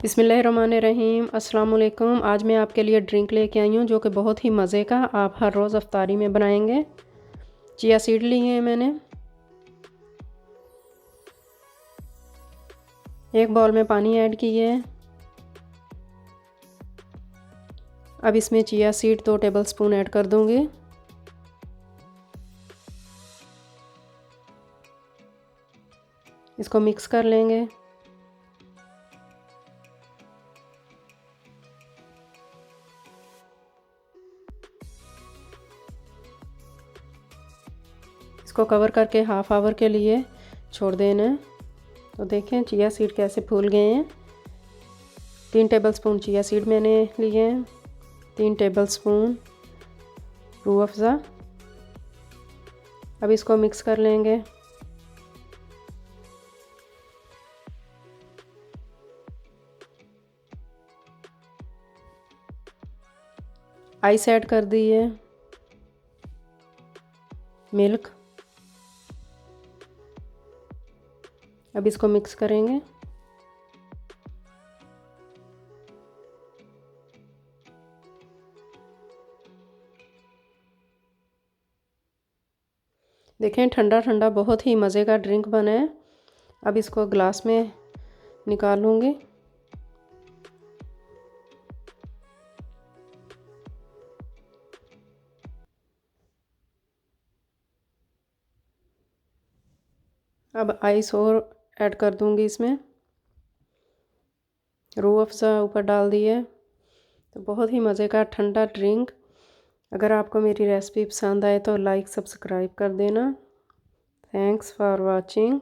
बिस्मिल्लाहिर्रहमानिर्रहीम अस्सलाम वालेकुम। आज मैं आपके लिए ड्रिंक लेके आई हूँ जो कि बहुत ही मज़े का आप हर रोज़ अफ्तारी में बनाएंगे। चिया सीड ली हैं मैंने। एक बाउल में पानी ऐड किए है। अब इसमें चिया सीड 2 टेबलस्पून ऐड कर दूँगी। इसको मिक्स कर लेंगे। इसको कवर करके हाफ आवर के लिए छोड़ देना है। तो देखें चिया सीड कैसे फूल गए हैं। 3 टेबलस्पून चिया सीड मैंने लिए हैं, 3 टेबलस्पून रूह अफ़ज़ा। अब इसको मिक्स कर लेंगे। आइस ऐड कर दी है, मिल्क। अब इसको मिक्स करेंगे। देखें ठंडा ठंडा बहुत ही मज़े का ड्रिंक बना है। अब इसको ग्लास में निकालूंगी। अब आइस और ऐड कर दूंगी इसमें। रूह अफ़ज़ा ऊपर डाल दी है। तो बहुत ही मज़े का ठंडा ड्रिंक। अगर आपको मेरी रेसिपी पसंद आए तो लाइक सब्सक्राइब कर देना। Thanks for watching.